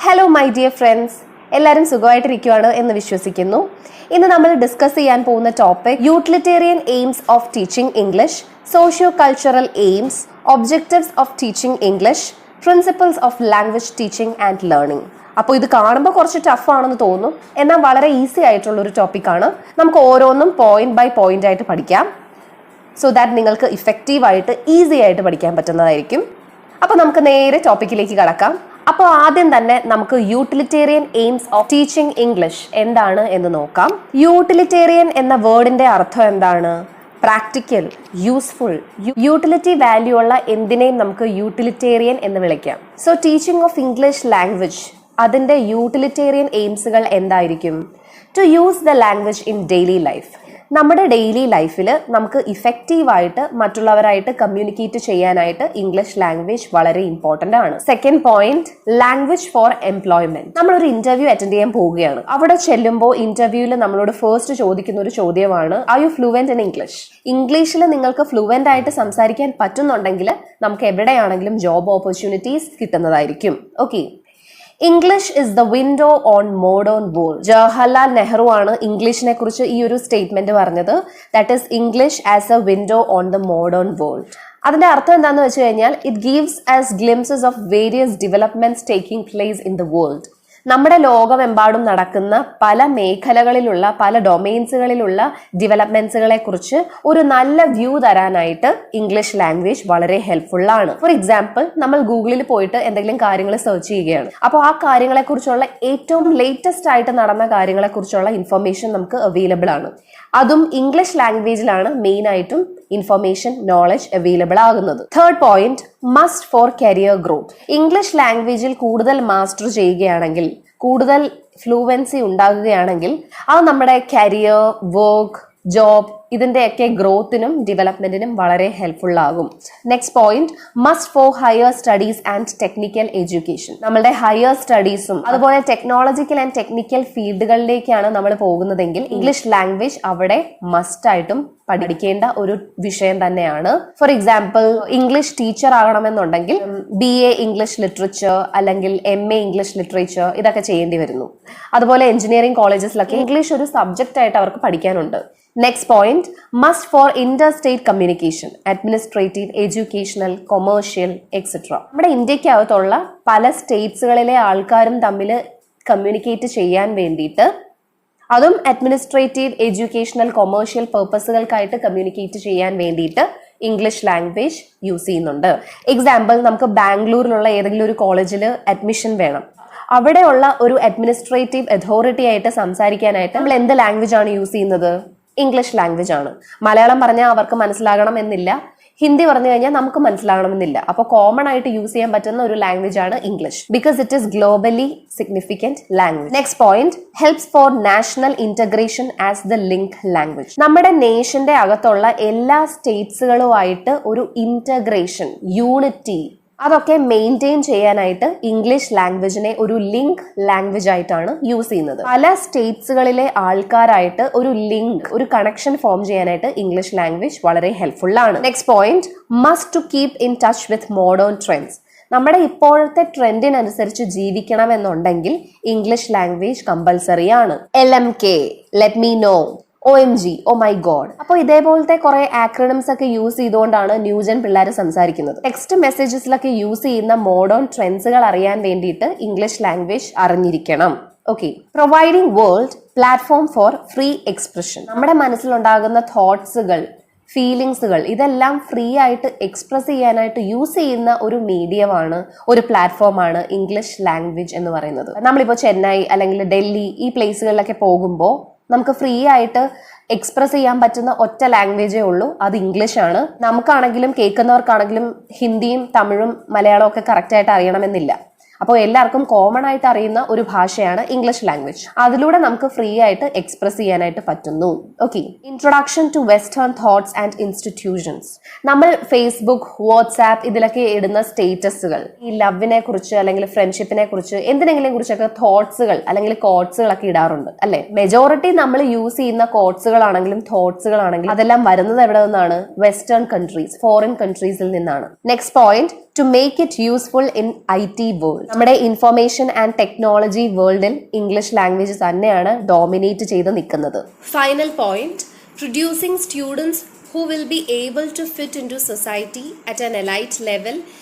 Hello my dear friends, എല്ലാവരും സുഖമായിട്ടിരിക്കുകയാണ് എന്ന് വിശ്വസിക്കുന്നു. ഇന്ന് നമ്മൾ ഡിസ്കസ് ചെയ്യാൻ പോകുന്ന topic utilitarian aims of teaching English, socio cultural aims, objectives of teaching English, principles of language teaching and learning. അപ്പോൾ ഇത് കാണുമ്പോൾ കുറച്ച് ടഫ് ആണെന്ന് തോന്നും, എന്നാൽ വളരെ ഈസി ആയിട്ടുള്ള ഒരു ടോപ്പിക്കാണ്. നമുക്ക് ഓരോന്നും പോയിന്റ് ബൈ പോയിന്റ് ആയിട്ട് പഠിക്കാം, സോ ദാറ്റ് നിങ്ങൾക്ക് ഇഫക്റ്റീവായിട്ട് ഈസി ആയിട്ട് പഠിക്കാൻ പറ്റുന്നതായിരിക്കും. അപ്പോൾ നമുക്ക് നേരെ ടോപ്പിക്കിലേക്ക് കടക്കാം. അപ്പോൾ ആദ്യം തന്നെ നമുക്ക് utilitarian aims of teaching English എന്താണ് എന്ന് നോക്കാം. യൂട്ടിലിറ്റേറിയൻ എന്ന വേർഡിന്റെ അർത്ഥം എന്താണ്? പ്രാക്ടിക്കൽ, യൂസ്ഫുൾ, യൂട്ടിലിറ്റി വാല്യൂ ഉള്ള എന്തിനേയും നമുക്ക് യൂട്ടിലിറ്റേറിയൻ എന്ന് വിളിക്കാം. So teaching of English language, അതിന്റെ യൂട്ടിലിറ്റേറിയൻ എയിംസുകൾ എന്തായിരിക്കും? To use the language in daily life. നമ്മുടെ ഡെയിലി ലൈഫിൽ നമുക്ക് ഇഫക്റ്റീവായിട്ട് മറ്റുള്ളവരായിട്ട് കമ്മ്യൂണിക്കേറ്റ് ചെയ്യാനായിട്ട് ഇംഗ്ലീഷ് ലാംഗ്വേജ് വളരെ ഇമ്പോർട്ടൻ്റ് ആണ്. Second point, language for employment. നമ്മളൊരു ഇന്റർവ്യൂ അറ്റൻഡ് ചെയ്യാൻ പോവുകയാണ്. അവിടെ ചെല്ലുമ്പോൾ ഇന്റർവ്യൂവിൽ നമ്മളോട് ഫസ്റ്റ് ചോദിക്കുന്ന ഒരു ചോദ്യമാണ്, are you fluent in English? ഇംഗ്ലീഷിൽ നിങ്ങൾക്ക് ഫ്ലുവന്റ് ആയിട്ട് സംസാരിക്കാൻ പറ്റുന്നുണ്ടെങ്കിൽ നമുക്ക് എവിടെയാണെങ്കിലും ജോബ് ഓപ്പർച്യൂണിറ്റീസ് കിട്ടുന്നതായിരിക്കും. Okay, English is the window on modern world. Jawaharlal Nehru ആണ് ഇംഗ്ലീഷിനെ കുറിച്ച് ഈ ഒരു സ്റ്റേറ്റ്മെന്റ് പറഞ്ഞത്. That is English as A window on the modern world. അതിന്റെ അർത്ഥം എന്താണെന്ന് വെച്ച് കഴിഞ്ഞാൽ it gives as glimpses of various developments taking place in the world. നമ്മുടെ ലോകമെമ്പാടും നടക്കുന്ന പല മേഖലകളിലുള്ള പല ഡൊമെയിൻസുകളിലുള്ള ഡെവലപ്മെന്റ്സുകളെ കുറിച്ച് ഒരു നല്ല വ്യൂ തരാനായിട്ട് ഇംഗ്ലീഷ് ലാംഗ്വേജ് വളരെ ഹെൽപ്ഫുൾ ആണ്. ഫോർ എക്സാമ്പിൾ, നമ്മൾ ഗൂഗിളിൽ പോയിട്ട് എന്തെങ്കിലും കാര്യങ്ങൾ സെർച്ച് ചെയ്യുകയാണ്. അപ്പോൾ ആ കാര്യങ്ങളെ കുറിച്ചുള്ള ഏറ്റവും ലേറ്റസ്റ്റ് ആയിട്ട് നടന്ന കാര്യങ്ങളെ കുറിച്ചുള്ള ഇൻഫർമേഷൻ നമുക്ക് അവൈലബിൾ ആണ്. അതും ഇംഗ്ലീഷ് ലാംഗ്വേജിലാണ് മെയിൻ ആയിട്ടും ഇൻഫർമേഷൻ, നോളജ് അവൈലബിൾ ആകുന്നത്. Third point, must four career growth. English ലാംഗ്വേജിൽ കൂടുതൽ മാസ്റ്റർ ചെയ്യുകയാണെങ്കിൽ, കൂടുതൽ ഫ്ലൂവൻസി ഉണ്ടാകുകയാണെങ്കിൽ അത് നമ്മുടെ കരിയർ, വർക്ക്, ജോബ് ഇതിന്റെയൊക്കെ ഗ്രോത്തിനും ഡെവലപ്മെന്റിനും വളരെ ഹെൽപ്ഫുൾ ആകും. Next point, must four higher studies and technical education. നമ്മുടെ ഹയർ സ്റ്റഡീസും അതുപോലെ ടെക്നോളജിക്കൽ ആൻഡ് ടെക്നിക്കൽ ഫീൽഡുകളിലേക്കാണ് നമ്മൾ പോകുന്നതെങ്കിൽ ഇംഗ്ലീഷ് ലാംഗ്വേജ് അവിടെ മസ്റ്റ് ആയിട്ടും പഠിക്കേണ്ട ഒരു വിഷയം തന്നെയാണ്. ഫോർ എക്സാമ്പിൾ, ഇംഗ്ലീഷ് ടീച്ചർ ആകണമെന്നുണ്ടെങ്കിൽ BA ഇംഗ്ലീഷ് ലിറ്ററേച്ചർ അല്ലെങ്കിൽ MA ഇംഗ്ലീഷ് ലിറ്ററേച്ചർ ഇതൊക്കെ ചെയ്യേണ്ടി വരുന്നു. അതുപോലെ എഞ്ചിനീയറിംഗ് കോളേജസിലൊക്കെ ഇംഗ്ലീഷ് ഒരു സബ്ജക്റ്റ് ആയിട്ട് അവർക്ക് പഠിക്കാനുണ്ട്. Next point, must for interstate communication, administrative, educational, commercial etcetera. നമ്മുടെ ഇന്ത്യക്കകത്തുള്ള പല സ്റ്റേറ്റ്സുകളിലെ ആൾക്കാരും തമ്മിൽ കമ്മ്യൂണിക്കേറ്റ് ചെയ്യാൻ വേണ്ടിയിട്ട്, അതും അഡ്മിനിസ്ട്രേറ്റീവ്, എഡ്യൂക്കേഷണൽ, കൊമേഴ്ഷ്യൽ പർപ്പസുകൾക്കായിട്ട് കമ്മ്യൂണിക്കേറ്റ് ചെയ്യാൻ വേണ്ടിയിട്ട് ഇംഗ്ലീഷ് ലാംഗ്വേജ് യൂസ് ചെയ്യുന്നുണ്ട്. എക്സാമ്പിൾ, നമുക്ക് ബാംഗ്ലൂരിലുള്ള ഏതെങ്കിലും ഒരു കോളേജിൽ അഡ്മിഷൻ വേണം. അവിടെയുള്ള ഒരു അഡ്മിനിസ്ട്രേറ്റീവ് അതോറിറ്റി ആയിട്ട് സംസാരിക്കാനായിട്ട് നമ്മൾ എന്ത് ലാംഗ്വേജ് ആണ് യൂസ് ചെയ്യുന്നത്? ഇംഗ്ലീഷ് ലാംഗ്വേജ് ആണ്. മലയാളം പറഞ്ഞാൽ അവർക്ക് മനസ്സിലാകണം എന്നില്ല, ഹിന്ദി പറഞ്ഞു കഴിഞ്ഞാൽ നമുക്ക് മനസ്സിലാകണമെന്നില്ല. അപ്പോൾ കോമൺ ആയിട്ട് യൂസ് ചെയ്യാൻ പറ്റുന്ന ഒരു ലാംഗ്വേജ് ആണ് English, because it is globally significant language. Next point, helps for national integration as the link language. നമ്മുടെ നേഷന്റെ അകത്തുള്ള എല്ലാ സ്റ്റേറ്റ്സുകളുമായിട്ട് ഒരു ഇന്റഗ്രേഷൻ, യൂണിറ്റി അതൊക്കെ മെയിൻറ്റെയിൻ ചെയ്യാനായിട്ട് ഇംഗ്ലീഷ് ലാംഗ്വേജിനെ ഒരു ലിങ്ക് ലാംഗ്വേജ് ആയിട്ടാണ് യൂസ് ചെയ്യുന്നത്. പല സ്റ്റേറ്റ്സുകളിലെ ആൾക്കാരായിട്ട് ഒരു ലിങ്ക്, ഒരു കണക്ഷൻ ഫോം ചെയ്യാനായിട്ട് ഇംഗ്ലീഷ് ലാംഗ്വേജ് വളരെ ഹെൽപ്ഫുൾ ആണ്. Next point, must to keep in touch with modern trends. നമ്മുടെ ഇപ്പോഴത്തെ ട്രെൻഡിനനുസരിച്ച് ജീവിക്കണമെന്നുണ്ടെങ്കിൽ ഇംഗ്ലീഷ് ലാംഗ്വേജ് കമ്പൽസറി ആണ്. LMK, let me know, OMG, oh my God. അപ്പോൾ ഇതേപോലത്തെ കുറെ ആക്രോണിംസ് ഒക്കെ യൂസ് ചെയ്തുകൊണ്ടാണ് ന്യൂജൻ പിള്ളേർ സംസാരിക്കുന്നത്. ടെക്സ്റ്റ് മെസ്സേജസിലൊക്കെ യൂസ് ചെയ്യുന്ന മോഡേൺ ട്രെൻഡ്സുകൾ അറിയാൻ വേണ്ടിയിട്ട് ഇംഗ്ലീഷ് ലാംഗ്വേജ് അറിഞ്ഞിരിക്കണം. Okay, providing world platform for free expression. നമ്മുടെ മനസ്സിലുണ്ടാകുന്ന തോട്ട്സുകൾ, ഫീലിങ്സുകൾ ഇതെല്ലാം ഫ്രീ ആയിട്ട് എക്സ്പ്രസ് ചെയ്യാനായിട്ട് യൂസ് ചെയ്യുന്ന ഒരു മീഡിയമാണ്, ഒരു പ്ലാറ്റ്ഫോമാണ് ഇംഗ്ലീഷ് ലാംഗ്വേജ് എന്ന് പറയുന്നത്. നമ്മളിപ്പോൾ ചെന്നൈ അല്ലെങ്കിൽ ഡൽഹി ഈ പ്ലേസുകളിലൊക്കെ പോകുമ്പോൾ നമുക്ക് ഫ്രീ ആയിട്ട് എക്സ്പ്രസ് ചെയ്യാൻ പറ്റുന്ന ഒറ്റ ലാംഗ്വേജേ ഉള്ളൂ, അത് ഇംഗ്ലീഷ് ആണ്. നമുക്കാണെങ്കിലും കേൾക്കുന്നവർക്കാണെങ്കിലും ഹിന്ദിയും തമിഴും മലയാളവും ഒക്കെ കറക്റ്റ് ആയിട്ട് അറിയണമെന്നില്ല. അപ്പോൾ എല്ലാവർക്കും കോമൺ ആയിട്ട് അറിയുന്ന ഒരു ഭാഷയാണ് ഇംഗ്ലീഷ് ലാംഗ്വേജ്. അതിലൂടെ നമുക്ക് ഫ്രീ ആയിട്ട് എക്സ്പ്രസ് ചെയ്യാനായിട്ട് പറ്റുന്നു. Okay, introduction to western thoughts and institutions. നമ്മൾ ഫേസ്ബുക്ക്, വാട്സാപ്പ് ഇതിലൊക്കെ ഇടുന്ന സ്റ്റേറ്റസുകൾ ഈ ലവിനെ കുറിച്ച് അല്ലെങ്കിൽ ഫ്രണ്ട്ഷിപ്പിനെ കുറിച്ച് എന്തിനെങ്കിലും കുറിച്ചൊക്കെ തോട്ട്സുകൾ അല്ലെങ്കിൽ കോട്ട്സുകളൊക്കെ ഇടാറുണ്ട് അല്ലെ. മെജോറിറ്റി നമ്മൾ യൂസ് ചെയ്യുന്ന കോട്ട്സുകളാണെങ്കിലും തോട്ട്സുകളാണെങ്കിലും അതെല്ലാം വരുന്നത് എവിടെ നിന്നാണ്? വെസ്റ്റേൺ കൺട്രീസ്, ഫോറിൻ കൺട്രീസിൽ നിന്നാണ്. Next point, to make it useful in IT world. നമ്മുടെ ഇൻഫർമേഷൻ ആൻഡ് ടെക്നോളജി വേൾഡിൽ ഇംഗ്ലീഷ് ലാംഗ്വേജ് തന്നെയാണ് ഡോമിനേറ്റ് ചെയ്ത് നിൽക്കുന്നത്. Final point, producing students who will be able to fit into society at an elite level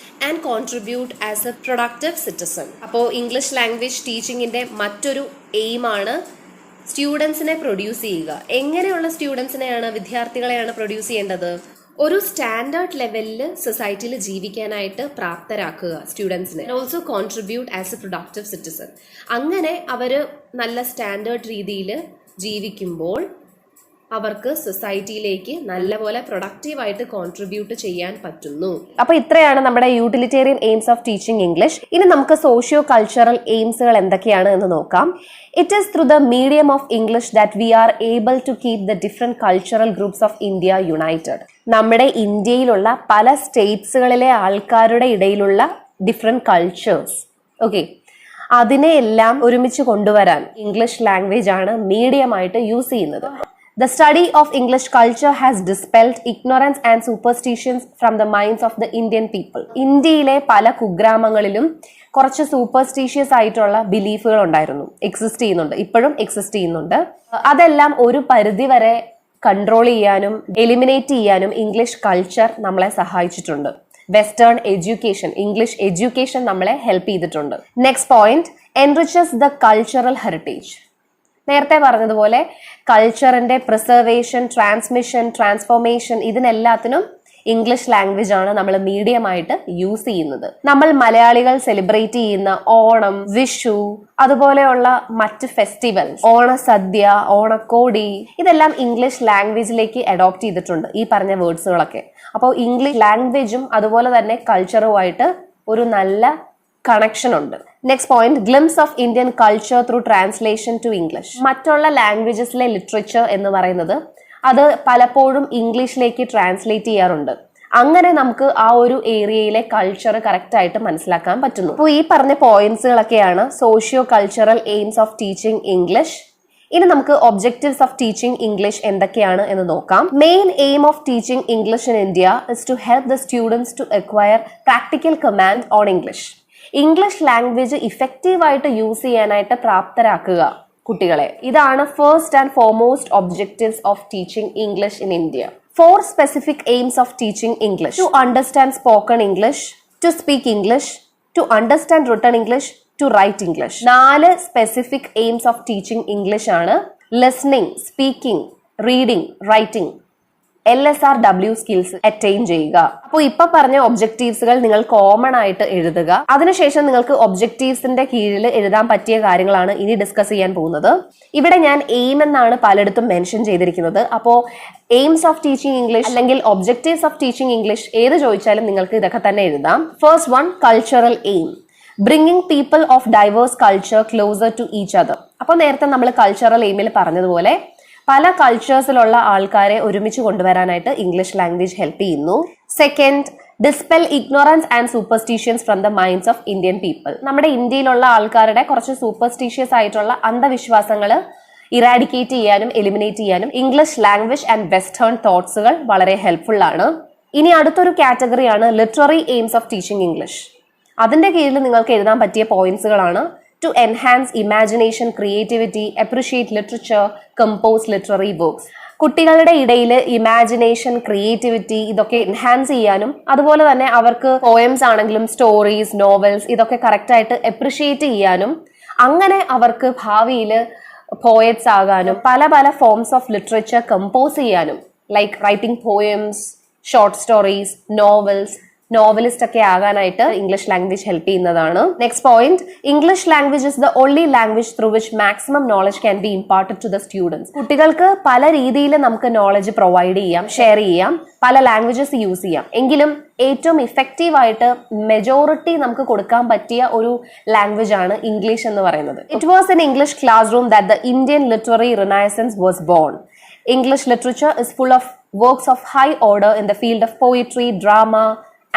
and contribute as a productive citizen. അപ്പോൾ English language ടീച്ചിങ്ങിന്റെ മറ്റൊരു എയിമാണ് സ്റ്റുഡൻസിനെ produce ചെയ്യുക. എങ്ങനെയുള്ള സ്റ്റുഡൻസിനെയാണ്, വിദ്യാർത്ഥികളെയാണ് produce ചെയ്യേണ്ടത്? ഒരു സ്റ്റാൻഡേർഡ് ലെവലിൽ സൊസൈറ്റിയിൽ ജീവിക്കാനായിട്ട് പ്രാപ്തരാക്കുക സ്റ്റുഡൻസിനെ. Also contribute as a productive citizen. അങ്ങനെ അവർ നല്ല സ്റ്റാൻഡേർഡ് രീതിയിൽ ജീവിക്കുമ്പോൾ അവർക്ക് സൊസൈറ്റിയിലേക്ക് നല്ലപോലെ പ്രൊഡക്റ്റീവായിട്ട് കോൺട്രിബ്യൂട്ട് ചെയ്യാൻ പറ്റുന്നു. അപ്പൊ ഇത്രയാണ് നമ്മുടെ utilitarian aims of teaching English. ഇനി നമുക്ക് സോഷ്യോ കൾച്ചറൽ എയിംസുകൾ എന്തൊക്കെയാണ് എന്ന് നോക്കാം. It is through the medium of English that we are able to keep the different cultural groups of India united. നമ്മുടെ ഇന്ത്യയിലുള്ള പല സ്റ്റേറ്റ്സുകളിലെ ആൾക്കാരുടെ ഇടയിലുള്ള ഡിഫറെന്റ് കൾച്ചേഴ്സ്, ഓക്കെ, അതിനെയെല്ലാം ഒരുമിച്ച് കൊണ്ടുവരാൻ ഇംഗ്ലീഷ് ലാംഗ്വേജ് ആണ് മീഡിയമായിട്ട് യൂസ് ചെയ്യുന്നത്. The study of English culture has dispelled ignorance and superstitions from the minds of the Indian people. ഇന്ത്യയിലെ പല കുഗ്രാമങ്ങളിലും കുറച്ച് സൂപ്പർസ്റ്റീഷ്യസ് ആയിട്ടുള്ള ബിലീഫുകൾ ഉണ്ടായിരുന്നു, എക്സിസ്റ്റ് ചെയ്യുന്നുണ്ട്, ഇപ്പോഴും എക്സിസ്റ്റ് ചെയ്യുന്നുണ്ട്. അതെല്ലാം ഒരു പരിധി വരെ കൺട്രോൾ ചെയ്യാനും എലിമിനേറ്റ് ചെയ്യാനും ഇംഗ്ലീഷ് കൾച്ചർ നമ്മളെ സഹായിച്ചിട്ടുണ്ട്. വെസ്റ്റേൺ എഡ്യൂക്കേഷൻ, ഇംഗ്ലീഷ് എഡ്യൂക്കേഷൻ നമ്മളെ ഹെൽപ്പ് ചെയ്തിട്ടുണ്ട്. Next point, enriches the cultural heritage. നേരത്തെ പറഞ്ഞതുപോലെ കൾച്ചറിന്റെ പ്രിസർവേഷൻ, ട്രാൻസ്മിഷൻ, ട്രാൻസ്ഫോർമേഷൻ, ഇതിനെല്ലാത്തിനും ഇംഗ്ലീഷ് ലാംഗ്വേജ് ആണ് നമ്മൾ മീഡിയമായിട്ട് യൂസ് ചെയ്യുന്നത്. നമ്മൾ മലയാളികൾ സെലിബ്രേറ്റ് ചെയ്യുന്ന ഓണം, വിഷു, അതുപോലെയുള്ള മറ്റ് ഫെസ്റ്റിവൽസ്, ഓണസദ്യ, ഓണക്കോടി, ഇതെല്ലാം ഇംഗ്ലീഷ് ലാംഗ്വേജിലേക്ക് അഡോപ്റ്റ് ചെയ്തിട്ടുണ്ട്, ഈ പറഞ്ഞ വേർഡ്സുകളൊക്കെ. അപ്പോൾ ഇംഗ്ലീഷ് ലാംഗ്വേജും അതുപോലെ തന്നെ കൾച്ചറുമായിട്ട് ഒരു നല്ല കണക്ഷൻ ഉണ്ട്. Next point, glimpse of Indian culture through translation to English. മറ്റുള്ള ലാംഗ്വേജസിലെ ലിറ്ററേച്ചർ എന്ന് പറയുന്നത് അത് പലപ്പോഴും ഇംഗ്ലീഷിലേക്ക് ട്രാൻസ്ലേറ്റ് ചെയ്യാറുണ്ട്. അങ്ങനെ നമുക്ക് ആ ഒരു ഏരിയയിലെ കൾച്ചർ കറക്റ്റ് ആയിട്ട് മനസ്സിലാക്കാൻ പറ്റുന്നു. അപ്പോൾ ഈ പറഞ്ഞ പോയിന്റ്സുകളൊക്കെയാണ് socio cultural aims of teaching English. ഇനി നമുക്ക് ഒബ്ജക്റ്റീവ്സ് ഓഫ് ടീച്ചിങ് ഇംഗ്ലീഷ് എന്തൊക്കെയാണ് എന്ന് നോക്കാം. Main aim of teaching English in India is to help the students to acquire practical command on English. English language ഇഫക്റ്റീവായിട്ട് യൂസ് ചെയ്യാനായിട്ട് പ്രാപ്തരാക്കുക കുട്ടികളെ. ഇതാണ് first and foremost objectives of teaching English in India. 4 specific aims of teaching English: to understand spoken English, to speak English, to understand written English, to write English. 4 specific aims of teaching English ആണ് listening, speaking, reading, writing. LSRW skills attain ചെയ്യുക. അപ്പോൾ ഇപ്പൊ പറഞ്ഞ ഒബ്ജക്റ്റീവ്സുകൾ നിങ്ങൾ common ആയിട്ട് എഴുതുക. അതിനുശേഷം നിങ്ങൾക്ക് ഒബ്ജക്റ്റീവ്സിന്റെ കീഴിൽ എഴുതാൻ പറ്റിയ കാര്യങ്ങളാണ് ഇനി ഡിസ്കസ് ചെയ്യാൻ പോകുന്നത്. ഇവിടെ ഞാൻ എയിം എന്നാണ് പലയിടത്തും മെൻഷൻ ചെയ്തിരിക്കുന്നത്. അപ്പോൾ എയിംസ് ഓഫ് ടീച്ചിങ് ഇംഗ്ലീഷ് അല്ലെങ്കിൽ ഒബ്ജക്റ്റീവ്സ് ഓഫ് ടീച്ചിങ് ഇംഗ്ലീഷ് ഏത് ചോദിച്ചാലും നിങ്ങൾക്ക് ഇതൊക്കെ തന്നെ എഴുതാം. First one, cultural aim, bringing people of diverse culture closer to each other. അപ്പോൾ നേരത്തെ നമ്മൾ കൾച്ചറൽ എയിമിൽ പറഞ്ഞതുപോലെ പല കൾച്ചേഴ്സിലുള്ള ആൾക്കാരെ ഒരുമിച്ച് കൊണ്ടുവരാനായിട്ട് ഇംഗ്ലീഷ് ലാംഗ്വേജ് ഹെൽപ്പ് ചെയ്യുന്നു. Second, dispel ignorance and superstitions from the minds of Indian people. നമ്മുടെ ഇന്ത്യയിലുള്ള ആൾക്കാരുടെ കുറച്ച് സൂപ്പർസ്റ്റിഷ്യസ് ആയിട്ടുള്ള അന്ധവിശ്വാസങ്ങൾ ഇറാഡിക്കേറ്റ് ചെയ്യാനും എലിമിനേറ്റ് ചെയ്യാനും ഇംഗ്ലീഷ് ലാംഗ്വേജ് ആൻഡ് വെസ്റ്റേൺ തോട്ട്സുകൾ വളരെ ഹെൽപ്ഫുൾ ആണ്. ഇനി അടുത്തൊരു കാറ്റഗറിയാണ് literary aims of teaching English. അതിന്റെ കീഴിൽ നിങ്ങൾക്ക് എഴുതാൻ പറ്റിയ പോയിന്റ്സുകളാണ്: to enhance imagination, creativity, appreciate literature, compose literary works. കുട്ടികളുടെ ഇടയിൽ ഇമാജിനേഷൻ, ക്രിയേറ്റിവിറ്റി ഇതൊക്കെ എൻഹാൻസ് ചെയ്യാനും അതുപോലെ തന്നെ അവർക്ക് പോയംസ് ആണെങ്കിലും സ്റ്റോറീസ്, നോവൽസ് ഇതൊക്കെ കറക്റ്റ് ആയിട്ട് അപ്രിഷിയേറ്റ് ചെയ്യാനും അങ്ങനെ അവർക്ക് ഭാവിയിൽ പോയറ്റ്സ് ആകാനും പല പല ഫോംസ് ഓഫ് ലിറ്ററേച്ചർ കമ്പോസ് ചെയ്യാനും, like writing poems, short stories, novels, novelist ഒക്കെ ആകാനായിട്ട് ഇംഗ്ലീഷ് ലാംഗ്വേജ് ഹെൽപ്പ് ചെയ്യുന്നതാണ്. Next point, English language is the only language through which maximum knowledge can be imparted to the students. കുട്ടികൾക്ക് പല രീതിയിൽ നമുക്ക് knowledge provide ചെയ്യാം, share ചെയ്യാം, പല ലാംഗ്വേജസ് യൂസ് ചെയ്യാം. എങ്കിലും ഏറ്റവും ഇഫക്റ്റീവ് ആയിട്ട് മെജോറിറ്റി നമുക്ക് കൊടുക്കാൻ പറ്റിയ ഒരു ലാംഗ്വേജ് ആണ് ഇംഗ്ലീഷ് എന്ന് പറയുന്നത്. It was in English class room that the Indian literary renaissance was born. English literature is full of works of high order in the field of poetry, drama,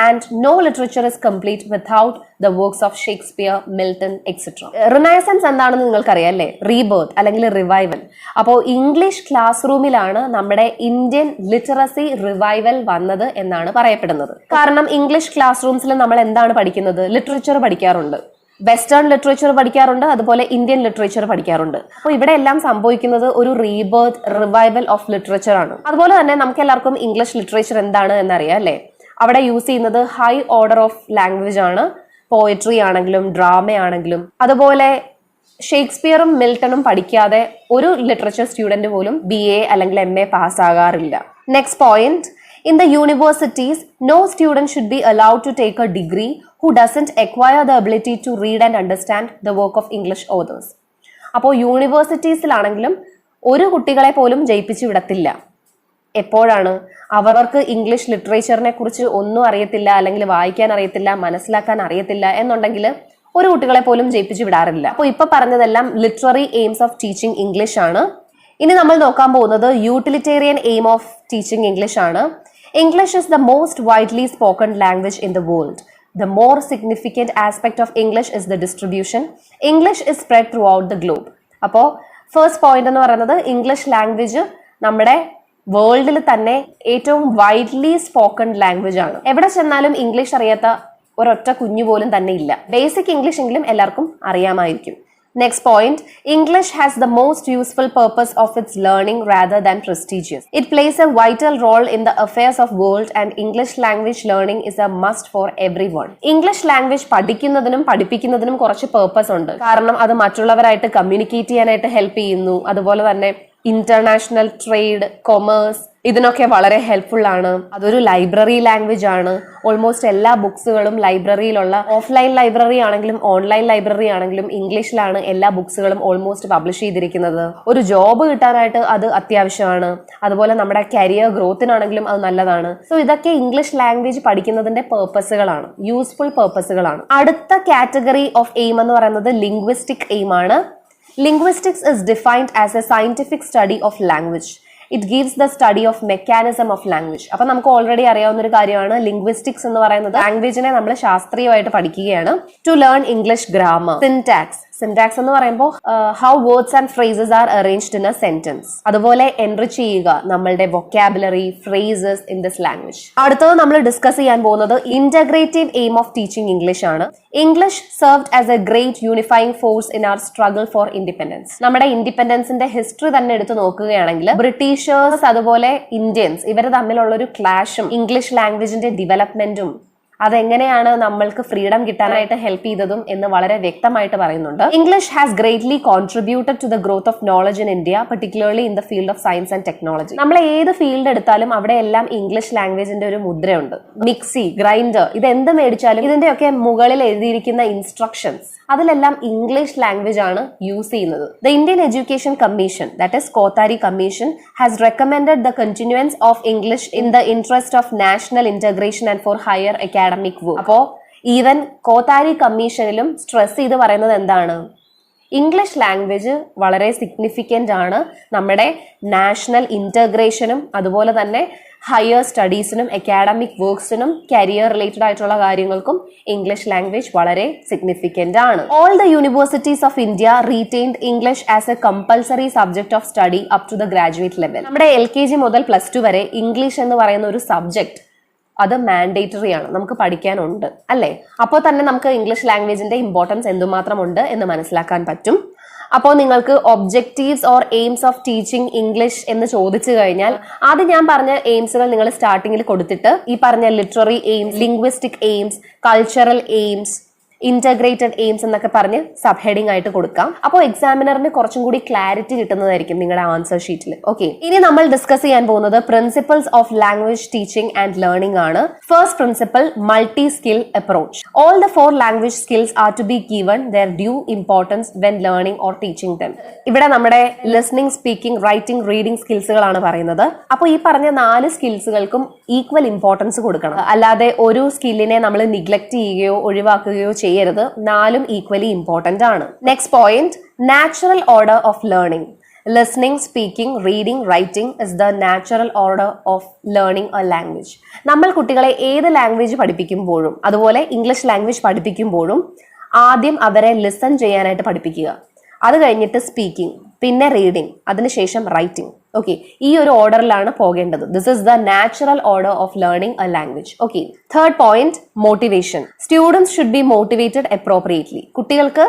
and no literature is complete without the works of Shakespeare, Milton, etc. Renaissance എന്താണെന്ന് നിങ്ങൾക്കറിയാം അല്ലേ? Rebirth അല്ലെങ്കിൽ revival. അപ്പോൾ English class റൂമിലാണ് നമ്മുടെ Indian literacy revival വന്നത് എന്നാണ് പറയപ്പെടുന്നത്. കാരണം ഇംഗ്ലീഷ് ക്ലാസ് റൂംസിൽ നമ്മൾ എന്താണ് പഠിക്കുന്നത്? ലിറ്ററേച്ചർ പഠിക്കാറുണ്ട്, വെസ്റ്റേൺ ലിറ്ററേച്ചർ പഠിക്കാറുണ്ട്, അതുപോലെ ഇന്ത്യൻ ലിറ്ററേച്ചർ പഠിക്കാറുണ്ട്. അപ്പോൾ ഇവിടെ എല്ലാം സംഭവിക്കുന്നത് ഒരു റീബേർത്ത്, റിവൈവൽ ഓഫ് ലിറ്ററേച്ചർ ആണ്. അതുപോലെ തന്നെ നമുക്ക് എല്ലാവർക്കും ഇംഗ്ലീഷ് ലിറ്ററേച്ചർ എന്താണ് എന്നറിയാം അല്ലേ? അവിടെ യൂസ് ചെയ്യുന്നത് ഹൈ ഓർഡർ ഓഫ് ലാംഗ്വേജ് ആണ്. പോയട്രി ആണെങ്കിലും ഡ്രാമ ആണെങ്കിലും. അതുപോലെ ഷേക്സ്പിയറും മിൽട്ടണും പഠിക്കാതെ ഒരു ലിറ്ററേച്ചർ സ്റ്റുഡന്റ് പോലും BA അല്ലെങ്കിൽ MA പാസ്സാകാറില്ല. Next point, in the universities, no student should be allowed to take a degree who doesn't acquire the ability to read and understand the work of English authors. അപ്പോൾ യൂണിവേഴ്സിറ്റീസിലാണെങ്കിലും ഒരു കുട്ടികളെ പോലും ജയിപ്പിച്ചു വിടത്തില്ല. എപ്പോഴാണ്? അവർക്ക് ഇംഗ്ലീഷ് ലിറ്ററേച്ചറിനെ കുറിച്ച് ഒന്നും അറിയത്തില്ല, അല്ലെങ്കിൽ വായിക്കാൻ അറിയത്തില്ല, മനസ്സിലാക്കാൻ അറിയത്തില്ല എന്നുണ്ടെങ്കിൽ ഒരു കുട്ടികളെ പോലും ജയിപ്പിച്ചു വിടാറില്ല. അപ്പോൾ ഇപ്പൊ പറഞ്ഞതെല്ലാം literary aims of teaching English ആണ്. ഇനി നമ്മൾ നോക്കാൻ പോകുന്നത് utilitarian aim of teaching English ആണ്. English is the most widely spoken language in the world. The more significant aspect of English is the distribution. English is spread throughout the globe. അപ്പോൾ first point എന്ന് പറയുന്നത് English language നമ്മുടെ വേൾഡിൽ തന്നെ ഏറ്റവും widely spoken language ആണ്. എവിടെ ചെന്നാലും ഇംഗ്ലീഷ് അറിയാത്ത ഒരൊറ്റ കുഞ്ഞു പോലും തന്നെ ഇല്ല. ബേസിക് ഇംഗ്ലീഷ് എങ്കിലും എല്ലാവർക്കും അറിയാമായിരിക്കും. Next point, English has the most useful purpose of its learning rather than prestigious. It plays a vital role in the affairs of world and English language learning is a must for everyone. English language പഠിക്കുന്നതിനും പഠിപ്പിക്കുന്നതിനും കുറച്ച് purpose ഉണ്ട്. കാരണം അത് മറ്റുള്ളവരായിട്ട് communicate ചെയ്യാനായിട്ട് help ചെയ്യുന്നു. അതുപോലെ തന്നെ international trade, commerce ഇതിനൊക്കെ വളരെ ഹെൽപ്ഫുൾ ആണ്. അതൊരു ലൈബ്രറി ലാംഗ്വേജ് ആണ്. ഓൾമോസ്റ്റ് എല്ലാ ബുക്സുകളും ലൈബ്രറിയിലുള്ള, ഓഫ്ലൈൻ ലൈബ്രറി ആണെങ്കിലും ഓൺലൈൻ ലൈബ്രറി ആണെങ്കിലും ഇംഗ്ലീഷിലാണ് എല്ലാ ബുക്സുകളും ഓൾമോസ്റ്റ് പബ്ലിഷ് ചെയ്തിരിക്കുന്നത്. ഒരു ജോബ് കിട്ടാനായിട്ട് അത് അത്യാവശ്യമാണ്. അതുപോലെ നമ്മുടെ കരിയർ ഗ്രോത്തിനാണെങ്കിലും അത് നല്ലതാണ്. സോ ഇതൊക്കെ ഇംഗ്ലീഷ് ലാംഗ്വേജ് പഠിക്കുന്നതിന്റെ പേർപ്പസുകളാണ്, യൂസ്ഫുൾ പേർപ്പസുകളാണ്. അടുത്ത കാറ്റഗറി ഓഫ് എയിം എന്ന് പറയുന്നത് ലിംഗ്വിസ്റ്റിക് എയിം ആണ്. Linguistics is defined as a scientific study of language. It gives the study of mechanism of language. അപ്പൊ നമുക്ക് ഓൾറെഡി അറിയാവുന്ന ഒരു കാര്യമാണ് ലിംഗ്വിസ്റ്റിക്സ് എന്ന് പറയുന്നത്. ലാംഗ്വേജിനെ നമ്മൾ ശാസ്ത്രീയമായിട്ട് പഠിക്കുകയാണ്. To learn English grammar, syntax എന്ന് പറയുമ്പോൾ how words and phrases are arranged in a sentence. അതുപോലെ എൻറിച്ച് ചെയ്യുക നമ്മളുടെ vocabulary, phrases in this language. അടുത്തത് നമ്മൾ ഡിസ്കസ് ചെയ്യാൻ പോകുന്നത് integrative aim of teaching English ആണ്. English served as a great unifying force in our struggle for independence. നമ്മുടെ ഇൻഡിപെൻഡൻസിന്റെ ഹിസ്റ്ററി തന്നെ എടുത്ത് നോക്കുകയാണെങ്കിൽ ബ്രിട്ടീഷേഴ്സ് അതുപോലെ ഇന്ത്യൻസ് ഇവർ തമ്മിലുള്ള ഒരു ക്ലാഷും ഇംഗ്ലീഷ് ലാംഗ്വേജിന്റെ ഡെവലപ്മെന്റും അതെങ്ങനെയാണ് നമ്മൾക്ക് ഫ്രീഡം കിട്ടാനായിട്ട് ഹെൽപ്പ് ചെയ്തതും എന്ന് വളരെ വ്യക്തമായിട്ട് പറയുന്നുണ്ട്. English has greatly contributed to the growth of knowledge in India, particularly in the field of science and technology. നമ്മൾ ഏത് ഫീൽഡ് എടുത്താലും അവിടെ എല്ലാം ഇംഗ്ലീഷ് ലാംഗ്വേജിന്റെ ഒരു മുദ്രയുണ്ട്. മിക്സി, ഗ്രൈൻഡർ, ഇത് എന്ത് മേടിച്ചാലും ഇതിന്റെയൊക്കെ മുകളിൽ എഴുതിയിരിക്കുന്ന ഇൻസ്ട്രക്ഷൻസ് അതിലെല്ലാം ഇംഗ്ലീഷ് ലാംഗ്വേജ് ആണ് യൂസ് ചെയ്യുന്നത്. The Indian education commission, that is Kothari commission, has recommended the continuance of English in the interest of national integration and four higher academic work. അപ്പോ ഈവൻ കോത്താരി കമ്മീഷനിലും സ്ട്രെസ് ചെയ്ത് പറയുന്നത് എന്താണ്? ഇംഗ്ലീഷ് ലാംഗ്വേജ് വളരെ significant ആണ് നമ്മുടെ national ഇന്റഗ്രേഷനും അതുപോലെ തന്നെ ഹയർ സ്റ്റഡീസിനും അക്കാഡമിക് വർക്ക്സിനും കരിയർ റിലേറ്റഡ് ആയിട്ടുള്ള കാര്യങ്ങൾക്കും ഇംഗ്ലീഷ് ലാംഗ്വേജ് വളരെ സിഗ്നിഫിക്കന്റ് ആണ്. All the universities of India retained English as a compulsory subject of study up to the graduate level. നമ്മുടെ LKG മുതൽ +2 വരെ ഇംഗ്ലീഷ് എന്ന് പറയുന്ന ഒരു സബ്ജക്ട് അത് മാൻഡേറ്ററി ആണ്, നമുക്ക് പഠിക്കാനുണ്ട് അല്ലേ? അപ്പോൾ തന്നെ നമുക്ക് ഇംഗ്ലീഷ് ലാംഗ്വേജിന്റെ ഇമ്പോർട്ടൻസ് എന്തുമാത്രം ഉണ്ട് എന്ന് മനസ്സിലാക്കാൻ പറ്റും. അപ്പോൾ നിങ്ങൾക്ക് objectives or AIIMS of teaching English എന്ന് ചോദിച്ചു കഴിഞ്ഞാൽ ആദ്യം ഞാൻ പറഞ്ഞ എയിംസുകൾ നിങ്ങൾ സ്റ്റാർട്ടിങ്ങിൽ കൊടുത്തിട്ട് ഈ പറഞ്ഞ literary aims, linguistic aims, cultural aims, integrated aims എന്നൊക്കെ പറഞ്ഞ് സബ് ഹെഡിങ് ആയിട്ട് കൊടുക്കാം. അപ്പോൾ എക്സാമിനറിന് കുറച്ചും കൂടി ക്ലാരിറ്റി കിട്ടുന്നതായിരിക്കും നിങ്ങളുടെ ആൻസർ ഷീറ്റിൽ. ഓക്കെ, ഇനി നമ്മൾ ഡിസ്കസ് ചെയ്യാൻ പോകുന്നത് principles of language teaching and learning ആണ്. First principle, multi skill approach. All the 4 language skills are to be given their due importance when learning or teaching them. ഇവിടെ നമ്മുടെ ലിസണിംഗ്, സ്പീക്കിംഗ്, റൈറ്റിംഗ്, റീഡിംഗ് സ്കിൽസുകളാണ് പറയുന്നത്. അപ്പോൾ ഈ പറഞ്ഞ 4 സ്കിൽസുകൾക്കും equal importance കൊടുക്കണം. അല്ലാതെ ഒരു സ്കില്ലിനെ നമ്മൾ നിഗ്ലക്ട് ചെയ്യുകയോ ഒഴിവാക്കുകയോ ചെയ്യരുത്. 4ഉം ഈക്വലി ഇമ്പോർട്ടന്റ് ആണ്. Next point, natural order of learning. Listening, speaking, reading, writing is the natural order of learning a language. നമ്മൾ കുട്ടികളെ ഏത് ലാംഗ്വേജ് പഠിപ്പിക്കുമ്പോഴും അതുപോലെ ഇംഗ്ലീഷ് ലാംഗ്വേജ് പഠിപ്പിക്കുമ്പോഴും ആദ്യം അവരെ ലിസൺ ചെയ്യാനായിട്ട് പഠിപ്പിക്കുക. അത് കഴിഞ്ഞിട്ട് സ്പീക്കിംഗ്, പിന്നെ റീഡിംഗ്, അതിനുശേഷം റൈറ്റിംഗ്. ഓക്കെ, ഈ ഒരു ഓർഡറിലാണ് പോകേണ്ടത്. This is the natural order of learning A language. Okay, third point, motivation. Students should B motivated appropriately. കുട്ടികൾക്ക്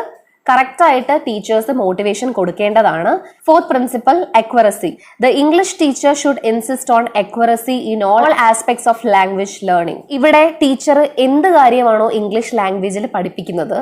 കറക്റ്റ് ആയിട്ട് ടീച്ചേഴ്സ് മോട്ടിവേഷൻ കൊടുക്കേണ്ടതാണ്. Fourth principal, accuracy. The English teacher should insist on accuracy in all aspects of language learning. ഇവിടെ teacher എന്ത് കാര്യമാണോ English ലാംഗ്വേജിൽ പഠിപ്പിക്കുന്നത്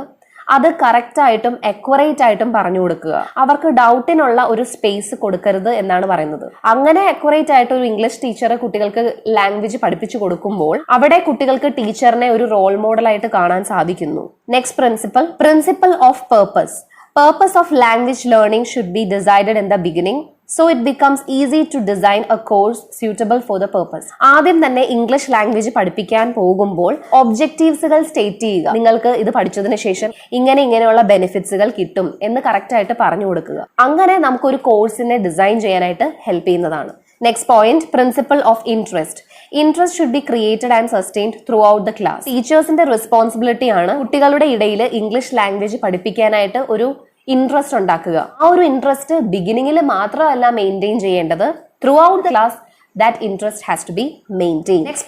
അത് correct ആയിട്ടും അക്യുറേറ്റ് ആയിട്ടും പറഞ്ഞു കൊടുക്കുക. അവർക്ക് ഡൗട്ടിനുള്ള ഒരു സ്പേസ് കൊടുക്കരുത് എന്നാണ് പറയുന്നത്. അങ്ങനെ അക്യുറേറ്റ് ആയിട്ട് ഒരു ഇംഗ്ലീഷ് ടീച്ചർ കുട്ടികൾക്ക് ലാംഗ്വേജ് പഠിപ്പിച്ചു കൊടുക്കുമ്പോൾ അവിടെ കുട്ടികൾക്ക് ടീച്ചറിനെ ഒരു റോൾ മോഡലായിട്ട് കാണാൻ സാധിക്കുന്നു. Next principal, principal of purpose. Purpose of language learning should be decided in the beginning, so it becomes easy to design a course suitable for the purpose. ആദ്യം തന്നെ ഇംഗ്ലീഷ് ലാംഗ്വേജ് പഠിപ്പിക്കാൻ പോകുമ്പോൾ ഒബ്ജക്റ്റീവ്സുകൾ സ്റ്റേറ്റ് ചെയ്യുക. നിങ്ങൾക്ക് ഇത് പഠിച്ചതിന് ശേഷം ഇങ്ങനെയുള്ള ബെനിഫിറ്റ്സുകൾ കിട്ടും എന്ന് കറക്റ്റ് ആയിട്ട് പറഞ്ഞു കൊടുക്കുക. അങ്ങനെ നമുക്കൊരു കോഴ്സിനെ ഡിസൈൻ ചെയ്യാനായിട്ട് ഹെൽപ്പ് ചെയ്യുന്നതാണ്. Next point, principle of interest. Interest should be created and sustained throughout the class. ടീച്ചേഴ്സിന്റെ റെസ്പോൺസിബിലിറ്റി ആണ് കുട്ടികളുടെ ഇടയിൽ ഇംഗ്ലീഷ് ലാംഗ്വേജ് പഠിപ്പിക്കാനായിട്ട് ഒരു ഇൻട്രസ്റ്റ് ഉണ്ടാക്കുക. ആ ഒരു ഇൻട്രസ്റ്റ് ബിഗിനിങ്ങിൽ മാത്രമല്ല മെയിൻറ്റെയിൻ ചെയ്യേണ്ടത്, through out the class that interest has to be maintained. Next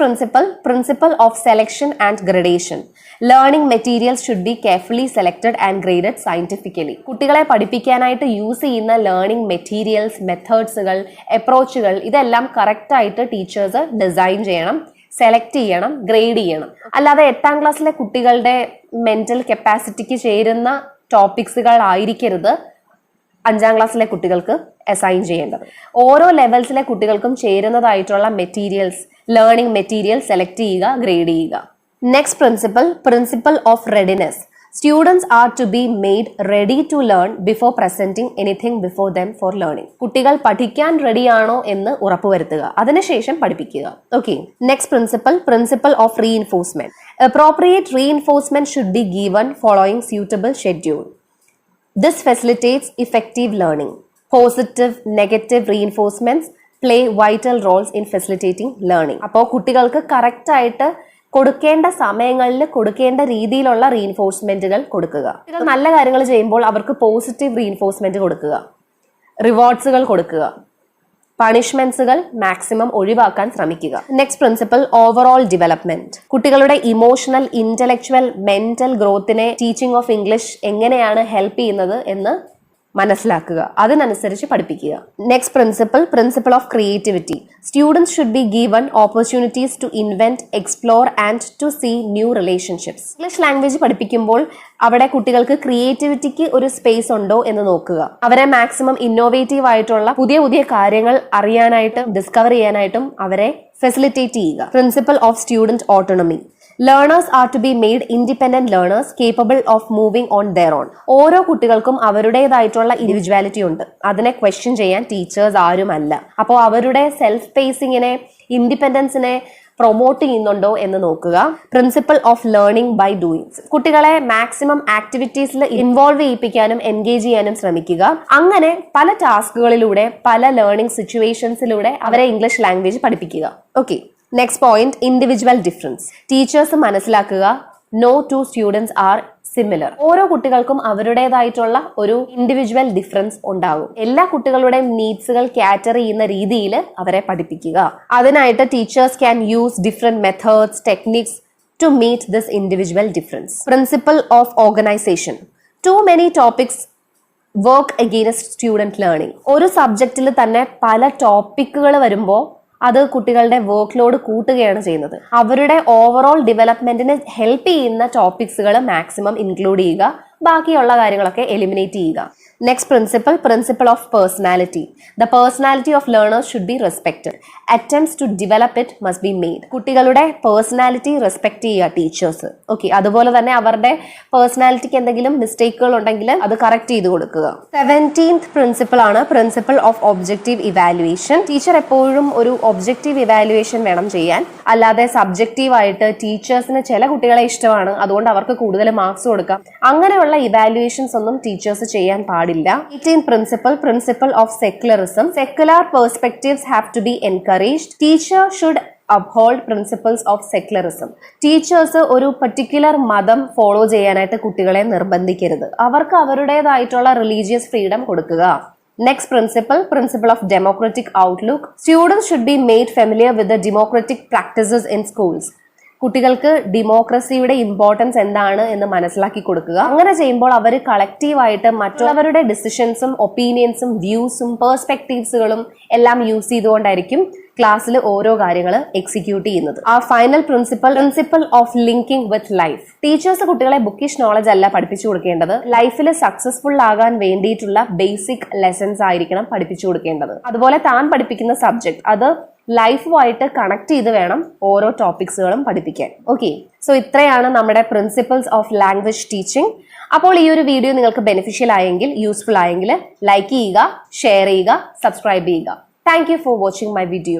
principle of selection and gradation. Learning materials should be carefully selected and graded scientifically. കുട്ടികളെ പഠിപ്പിക്കാനായിട്ട് യൂസ് ചെയ്യുന്ന ലേണിംഗ് മെറ്റീരിയൽസ്, മെത്തേഡ്സുകൾ, അപ്രോച്ചുകൾ ഇതെല്ലാം correct ആയിട്ട് teachers design ചെയ്യണം, select ചെയ്യണം, grade ചെയ്യണം. അല്ലാതെ 8ാം ക്ലാസ്സിലെ കുട്ടികളുടെ മെന്റൽ കപ്പാസിറ്റിക്ക് ചേരുന്ന ടോപ്പിക്സുകൾ ആയിരിക്കരുത് 5ാം ക്ലാസ്സിലെ കുട്ടികൾക്ക് അസൈൻ ചെയ്യേണ്ടത്. ഓരോ ലെവൽസിലെ കുട്ടികൾക്കും ചേരുന്നതായിട്ടുള്ള മെറ്റീരിയൽസ്, ലേണിംഗ് മെറ്റീരിയൽ സെലക്ട് ചെയ്യുക, ഗ്രേഡ് ചെയ്യുക. Next principle of readiness. Students are to be made ready to learn before presenting anything before them for learning. കുട്ടികൾ പഠിക്കാൻ റെഡിയാണോ എന്ന് ഉറപ്പുവരുത്തുക, അതിനുശേഷം പഠിപ്പിക്കുക. Okay, next principle of reinforcement. Appropriate reinforcement should be given following suitable schedule. This facilitates effective learning. Positive, negative reinforcements play vital roles in facilitating learning. അപ്പോൾ കുട്ടികൾക്ക് correct ആയിട്ട് കൊടുക്കേണ്ട സമയങ്ങളിൽ കൊടുക്കേണ്ട രീതിയിലുള്ള റീഇൻഫോഴ്സ്മെന്റുകൾ കൊടുക്കുക. നല്ല കാര്യങ്ങൾ ചെയ്യുമ്പോൾ അവർക്ക് പോസിറ്റീവ് റീഇൻഫോഴ്സ്മെന്റ് കൊടുക്കുക, റിവാർഡ്സുകൾ കൊടുക്കുക, പണിഷ്മെന്റ്സുകൾ മാക്സിമം ഒഴിവാക്കാൻ ശ്രമിക്കുക. Next principle, overall development. കുട്ടികളുടെ ഇമോഷണൽ, ഇന്റലക്ച്വൽ, മെന്റൽ ഗ്രോത്തിനെ ടീച്ചിങ് ഓഫ് ഇംഗ്ലീഷ് എങ്ങനെയാണ് ഹെൽപ്പ് ചെയ്യുന്നത് എന്ന് മനസ്സിലാക്കുക, അതിനനുസരിച്ച് പഠിപ്പിക്കുക. Next principle of creativity. Students should be given opportunities to invent, explore and to see new relationships. English language പഠിപ്പിക്കുമ്പോൾ അവിടെ കുട്ടികൾക്ക് ക്രിയേറ്റിവിറ്റിക്ക് ഒരു സ്പേസ് ഉണ്ടോ എന്ന് നോക്കുക. അവരെ മാക്സിമം ഇന്നോവേറ്റീവ് ആയിട്ടുള്ള പുതിയ കാര്യങ്ങൾ അറിയാനായിട്ടും ഡിസ്കവർ ചെയ്യാനായിട്ടും അവരെ ഫെസിലിറ്റേറ്റ് ചെയ്യുക. Principal of student autonomy. Learners are to be made independent learners capable of moving on their own. ഓരോ കുട്ടികൾക്കും അവരുടേതായിട്ടുള്ള ഇൻഡിവിജ്വാലിറ്റി ഉണ്ട്. അതിനെ ക്വസ്റ്റ്യൻ ചെയ്യാൻ ടീച്ചേഴ്സ് ആരുമല്ല. അപ്പോൾ അവരുടെ സെൽഫ് പേസിങ്ങിനെ, ഇൻഡിപെൻഡൻസിനെ പ്രൊമോട്ട് ചെയ്യുന്നുണ്ടോ എന്ന് നോക്കുക. Principle of learning by doing. കുട്ടികളെ മാക്സിമം ആക്ടിവിറ്റീസിൽ ഇൻവോൾവ് ചെയ്യിപ്പിക്കാനും എൻഗേജ് ചെയ്യാനും ശ്രമിക്കുക. അങ്ങനെ പല ടാസ്കുകളിലൂടെ, പല ലേണിംഗ് സിറ്റുവേഷൻസിലൂടെ അവരെ ഇംഗ്ലീഷ് ലാംഗ്വേജ് പഠിപ്പിക്കുക. Okay, next point, individual difference. Teachers മനസ്സിലാക്കുക, no two students are similar. ഓരോ കുട്ടികൾക്കും അവരുടേതായിട്ടുള്ള ഒരു ഇൻഡിവിജ്വൽ ഡിഫറൻസ് ഉണ്ടാകും. എല്ലാ കുട്ടികളുടെയും നീഡ്സുകൾ ക്യാറ്റർ ചെയ്യുന്ന രീതിയിൽ അവരെ പഠിപ്പിക്കുക. അതിനായിട്ട് teachers can use different methods, techniques to meet this individual difference. Principle of organization. Too many topics work against student learning. ഒരു സബ്ജക്റ്റിൽ തന്നെ പല ടോപ്പിക്കുകൾ വരുമ്പോൾ അത് കുട്ടികളുടെ വർക്ക് ലോഡ് കൂട്ടുകയാണ് ചെയ്യുന്നത്. അവരുടെ ഓവറോൾ ഡെവലപ്മെന്റിന് ഹെൽപ്പ് ചെയ്യുന്ന ടോപ്പിക്സുകൾ മാക്സിമം ഇൻക്ലൂഡ് ചെയ്യുക, ബാക്കിയുള്ള കാര്യങ്ങളൊക്കെ എലിമിനേറ്റ് ചെയ്യുക. Next principle of personality. The personality of learners should be respected. Attempts to develop it must be made. കുട്ടികളുടെ പേഴ്സണാലിറ്റി റെസ്പെക്ട് ചെയ്യുക ടീച്ചേഴ്സ്. ഓക്കെ, അതുപോലെ തന്നെ അവരുടെ പേഴ്സണാലിറ്റിക്ക് എന്തെങ്കിലും മിസ്റ്റേക്കുകൾ ഉണ്ടെങ്കിൽ അത് കറക്റ്റ് ചെയ്ത് കൊടുക്കുക. 17th പ്രിൻസിപ്പൽ ആണ് principal of objective evaluation. Teacher എപ്പോഴും ഒരു ഒബ്ജക്റ്റീവ് ഇവാലുവേഷൻ വേണം ചെയ്യാൻ, അല്ലാതെ സബ്ജക്റ്റീവ് ആയിട്ട് ടീച്ചേഴ്സിന് ചില കുട്ടികളെ ഇഷ്ടമാണ് അതുകൊണ്ട് അവർക്ക് കൂടുതൽ മാർക്സ് കൊടുക്കാം, അങ്ങനെയുള്ള രീതിയിലുള്ള ഇവാലുവേഷൻസ് ഒന്നും ടീച്ചേഴ്സ് ചെയ്യാൻ പാടില്ല. 18 principle of secularism. Secular perspectives have to be encouraged. Teacher should uphold principles of secularism. Teachers ഒരു പർട്ടിക്കുലർ മതം ഫോളോ ചെയ്യാനായിട്ട് കുട്ടികളെ നിർബന്ധിക്കരുത്. അവർക്ക് അവരുടേതായിട്ടുള്ള റിലീജിയസ് ഫ്രീഡം കൊടുക്കുക. Next principle of democratic outlook. Students should be made familiar with the democratic practices in schools. കുട്ടികൾക്ക് ഡെമോക്രസിയുടെ ഇമ്പോർട്ടൻസ് എന്താണ് എന്ന് മനസ്സിലാക്കി കൊടുക്കുക. അങ്ങനെ ചെയ്യുമ്പോൾ അവർ കളക്റ്റീവായിട്ട് മറ്റുള്ളവരുടെ ഡിസിഷൻസും ഒപ്പീനിയൻസും വ്യൂസും പെർസ്പെക്റ്റീവ്സുകളും എല്ലാം യൂസ് ചെയ്തുകൊണ്ടായിരിക്കും ക്ലാസ്സിൽ ഓരോ കാര്യങ്ങൾ എക്സിക്യൂട്ട് ചെയ്യുന്നത്. ആ final principle of linking with life. Teachers കുട്ടികളെ ബുക്കിഷ് നോളജ് അല്ല പഠിപ്പിച്ചു കൊടുക്കേണ്ടത്, ലൈഫിൽ സക്സസ്ഫുൾ ആകാൻ വേണ്ടിയിട്ടുള്ള ബേസിക് ലെസൺസ് ആയിരിക്കണം പഠിപ്പിച്ചു കൊടുക്കേണ്ടത്. അതുപോലെ താൻ പഠിപ്പിക്കുന്ന സബ്ജക്ട് അത് ലൈഫുമായിട്ട് കണക്ട് ചെയ്ത് വേണം ഓരോ ടോപ്പിക്സുകളും പഠിപ്പിക്കാൻ. ഓക്കെ, സോ ഇത്രയാണ് നമ്മുടെ പ്രിൻസിപ്പിൾസ് ഓഫ് ലാംഗ്വേജ് ടീച്ചിങ്. അപ്പോൾ ഈ ഒരു വീഡിയോ നിങ്ങൾക്ക് ബെനിഫിഷ്യൽ ആയെങ്കിൽ, യൂസ്ഫുൾ ആയെങ്കിൽ ലൈക്ക് ചെയ്യുക, ഷെയർ ചെയ്യുക, സബ്സ്ക്രൈബ് ചെയ്യുക. Thank you for watching my video.